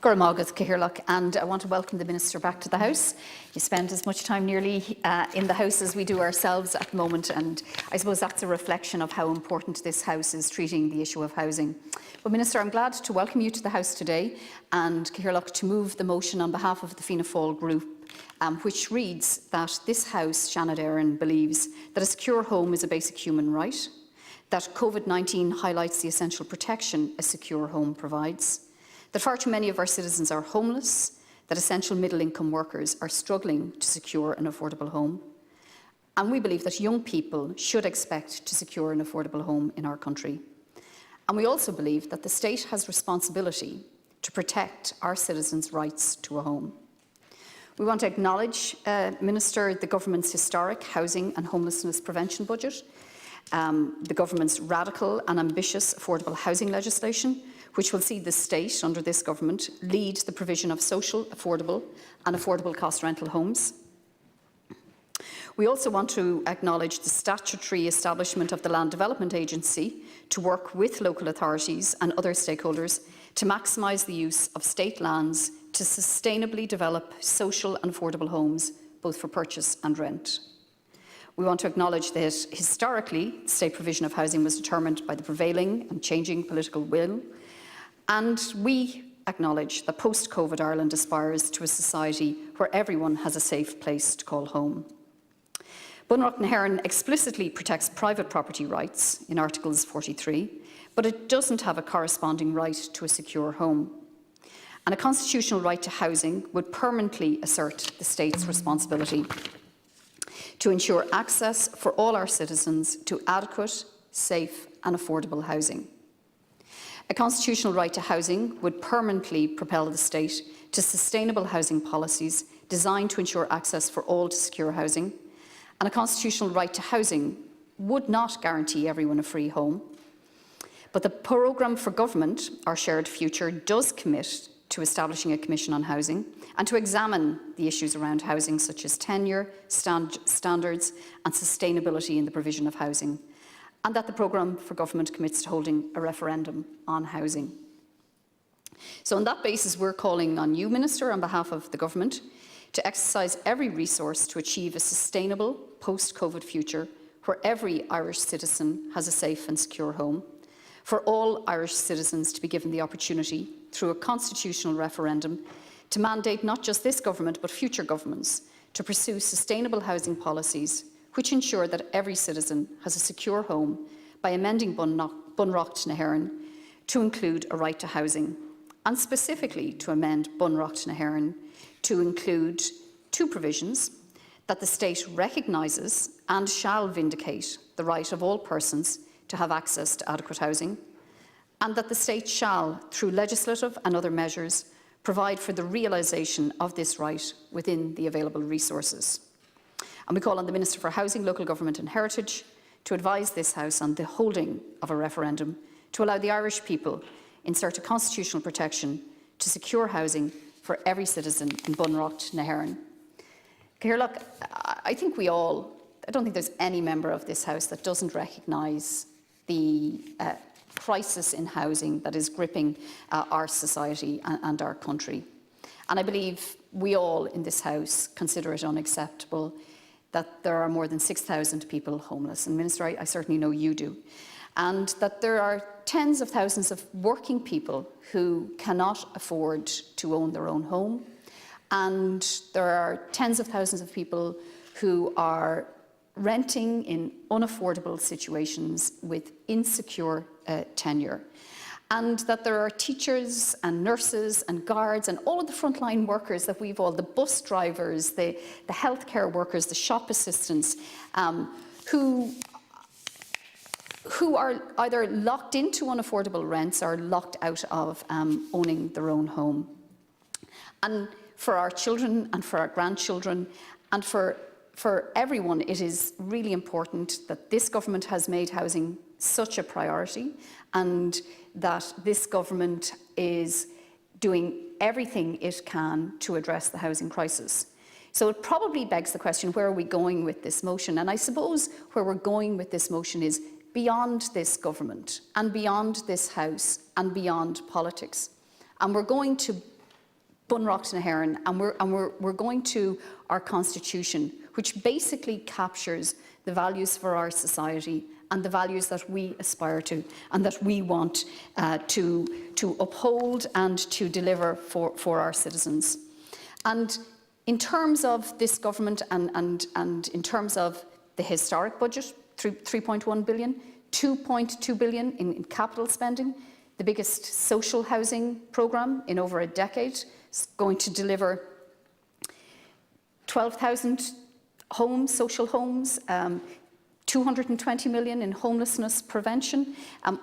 Guramagat Cahirlock, and I want to welcome the Minister back to the House. You spend as much time nearly in the House as we do ourselves at the moment, and I suppose that's a reflection of how important this House is treating the issue of housing. But Minister, I'm glad to welcome you to the House today and Cahirlock to move the motion on behalf of the Fianna Fáil group, which reads that this House, Seanad Éireann, believes that a secure home is a basic human right, that COVID-19 highlights the essential protection a secure home provides, that far too many of our citizens are homeless, that essential middle-income workers are struggling to secure an affordable home. And we believe that young people should expect to secure an affordable home in our country. And we also believe that the state has responsibility to protect our citizens' rights to a home. We want to acknowledge, Minister, the government's historic housing and homelessness prevention budget, the government's radical and ambitious affordable housing legislation, which will see the state, under this government, lead the provision of social, affordable and affordable cost rental homes. We also want to acknowledge the statutory establishment of the Land Development Agency to work with local authorities and other stakeholders to maximise the use of state lands to sustainably develop social and affordable homes, both for purchase and rent. We want to acknowledge that historically, state provision of housing was determined by the prevailing and changing political will. And we acknowledge that post-COVID Ireland aspires to a society where everyone has a safe place to call home. Bunreacht na hÉireann explicitly protects private property rights in Articles 43, but it doesn't have a corresponding right to a secure home. And a constitutional right to housing would permanently assert the state's responsibility to ensure access for all our citizens to adequate, safe and affordable housing. A constitutional right to housing would permanently propel the state to sustainable housing policies designed to ensure access for all to secure housing, and a constitutional right to housing would not guarantee everyone a free home. But the programme for government, Our Shared Future, does commit to establishing a commission on housing and to examine the issues around housing, such as tenure, standards and sustainability in the provision of housing, and that the programme for government commits to holding a referendum on housing. So on that basis, we're calling on you, Minister, on behalf of the government, to exercise every resource to achieve a sustainable post-COVID future where every Irish citizen has a safe and secure home, for all Irish citizens to be given the opportunity, through a constitutional referendum, to mandate not just this government but future governments to pursue sustainable housing policies which ensure that every citizen has a secure home by amending Bunreacht na hÉireann to include a right to housing, and specifically to amend Bunreacht na hÉireann to include two provisions: that the state recognises and shall vindicate the right of all persons to have access to adequate housing, and that the state shall, through legislative and other measures, provide for the realisation of this right within the available resources. And we call on the Minister for Housing, Local Government and Heritage to advise this House on the holding of a referendum to allow the Irish people insert a constitutional protection to secure housing for every citizen in Bunreacht na hÉireann. Cahirlock, I don't think there's any member of this House that doesn't recognise the crisis in housing that is gripping our society and our country. And I believe we all in this House consider it unacceptable that there are more than 6,000 people homeless. And Minister, I certainly know you do. And that there are tens of thousands of working people who cannot afford to own their own home. And there are tens of thousands of people who are renting in unaffordable situations with insecure tenure. And that there are teachers and nurses and guards and all of the frontline workers that we've all, the bus drivers, the healthcare workers, the shop assistants, who are either locked into unaffordable rents or locked out of owning their own home. And for our children and for our grandchildren and for everyone, it is really important that this government has made housing such a priority, and that this government is doing everything it can to address the housing crisis. So it probably begs the question, where are we going with this motion? And I suppose where we're going with this motion is beyond this government and beyond this House and beyond politics. And we're going to Bunreacht na Éireann, and we're going to our constitution, which basically captures the values for our society and the values that we aspire to and that we want to uphold and to deliver for our citizens. And in terms of this government and in terms of the historic budget, 3.1 billion, 2.2 billion in capital spending, the biggest social housing programme in over a decade, is going to deliver 12,000 homes, social homes, 220 million in homelessness prevention.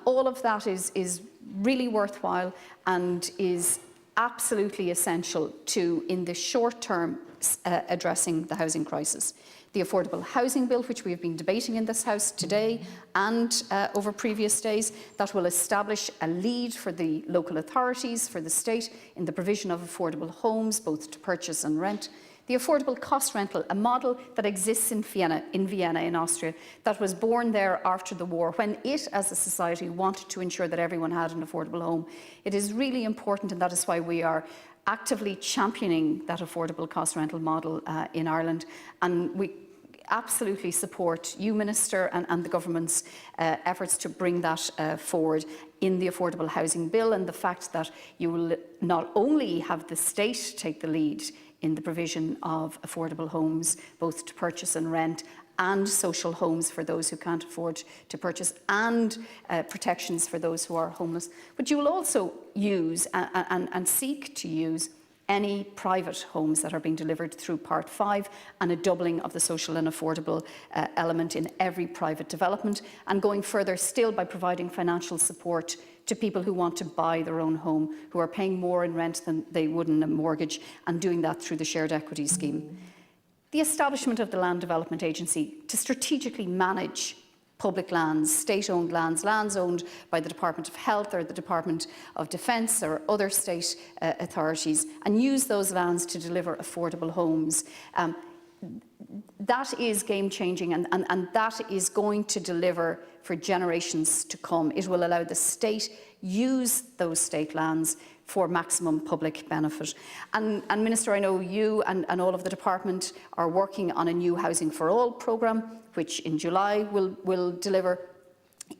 All of that is really worthwhile and is absolutely essential to, in the short term, addressing the housing crisis. The Affordable Housing Bill, which we have been debating in this House today and over previous days, that will establish a lead for the local authorities, for the state, in the provision of affordable homes, both to purchase and rent. The affordable cost rental, a model that exists in Vienna in Austria, that was born there after the war, when it, as a society, wanted to ensure that everyone had an affordable home. It is really important, and that is why we are actively championing that affordable cost rental model in Ireland. And we absolutely support you, Minister, and the government's efforts to bring that forward in the Affordable Housing Bill, and the fact that you will not only have the state take the lead in the provision of affordable homes, both to purchase and rent, and social homes for those who can't afford to purchase, and protections for those who are homeless. But you will also use and seek to use any private homes that are being delivered through Part 5, and a doubling of the social and affordable element in every private development, and going further still by providing financial support to people who want to buy their own home, who are paying more in rent than they would in a mortgage, and doing that through the shared equity scheme. The establishment of the Land Development Agency to strategically manage public lands, state-owned lands, lands owned by the Department of Health or the Department of Defence or other state authorities, and use those lands to deliver affordable homes. That is game-changing, and that is going to deliver for generations to come. It will allow the state use those state lands for maximum public benefit. And Minister, I know you and all of the department are working on a new Housing for All programme, which in July will deliver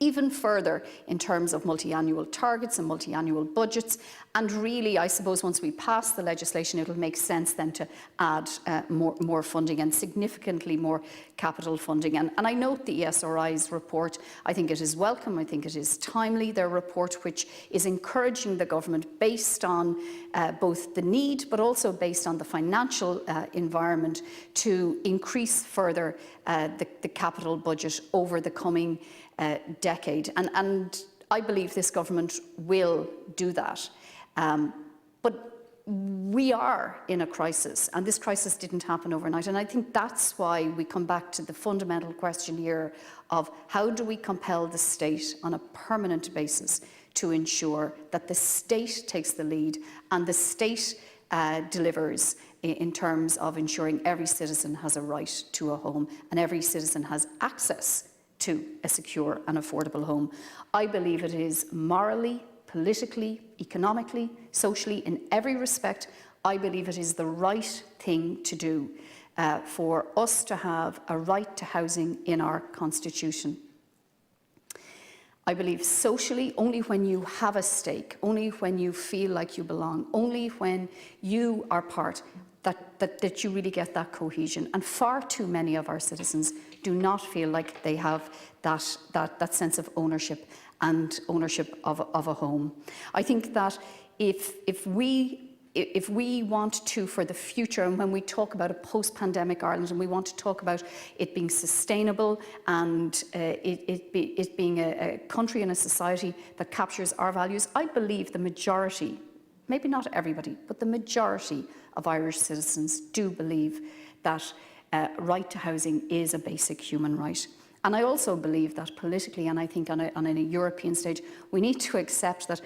even further in terms of multi-annual targets and multi-annual budgets. And really, I suppose, once we pass the legislation, it'll make sense then to add more funding and significantly more capital funding. And I note the ESRI's report. I think it is welcome. I think it is timely, their report, which is encouraging the government, based on both the need but also based on the financial environment, to increase further the capital budget over the coming decade. And I believe this government will do that. But we are in a crisis, and this crisis didn't happen overnight. And I think that's why we come back to the fundamental question here of how do we compel the state on a permanent basis to ensure that the state takes the lead and the state delivers in terms of ensuring every citizen has a right to a home and every citizen has access to a secure and affordable home. I believe it is morally, politically, economically, socially, in every respect, I believe it is the right thing to do for us to have a right to housing in our constitution. I believe socially, only when you have a stake, only when you feel like you belong, only when you are part, that you really get that cohesion. And far too many of our citizens do not feel like they have that sense of ownership and ownership of a home. I think that if we want to, for the future, and when we talk about a post-pandemic Ireland, and we want to talk about it being sustainable and it being a country and a society that captures our values, I believe the majority, maybe not everybody, but the majority of Irish citizens do believe that right to housing is a basic human right. And I also believe that politically, and I think on a European stage, we need to accept that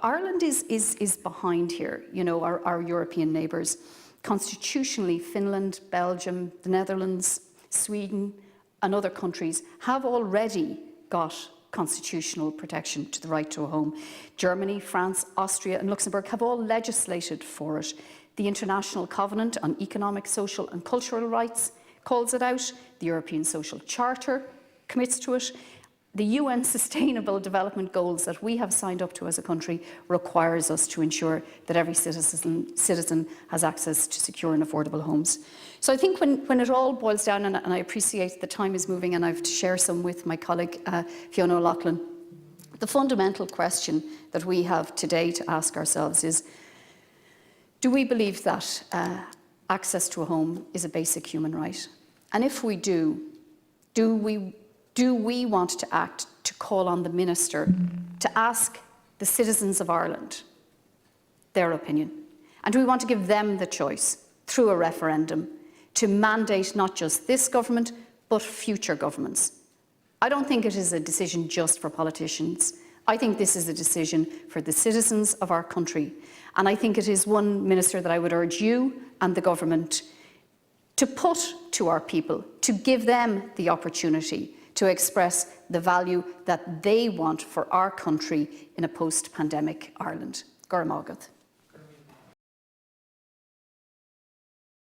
Ireland is behind here, you know, our European neighbours. Constitutionally, Finland, Belgium, the Netherlands, Sweden and other countries have already got constitutional protection to the right to a home. Germany, France, Austria and Luxembourg have all legislated for it. The International Covenant on Economic, Social and Cultural Rights calls it out. The European Social Charter commits to it. The UN Sustainable Development Goals that we have signed up to as a country requires us to ensure that every citizen has access to secure and affordable homes. So I think when it all boils down, and I appreciate the time is moving and I have to share some with my colleague Fiona O'Loughlin, the fundamental question that we have today to ask ourselves is, do we believe that access to a home is a basic human right? And if we do we want to act to call on the Minister to ask the citizens of Ireland their opinion? And do we want to give them the choice through a referendum to mandate not just this government, but future governments? I don't think it is a decision just for politicians. I think this is a decision for the citizens of our country. And I think it is one, Minister, that I would urge you and the government to put to our people, to give them the opportunity to express the value that they want for our country in a post-pandemic Ireland. Gora Mágat.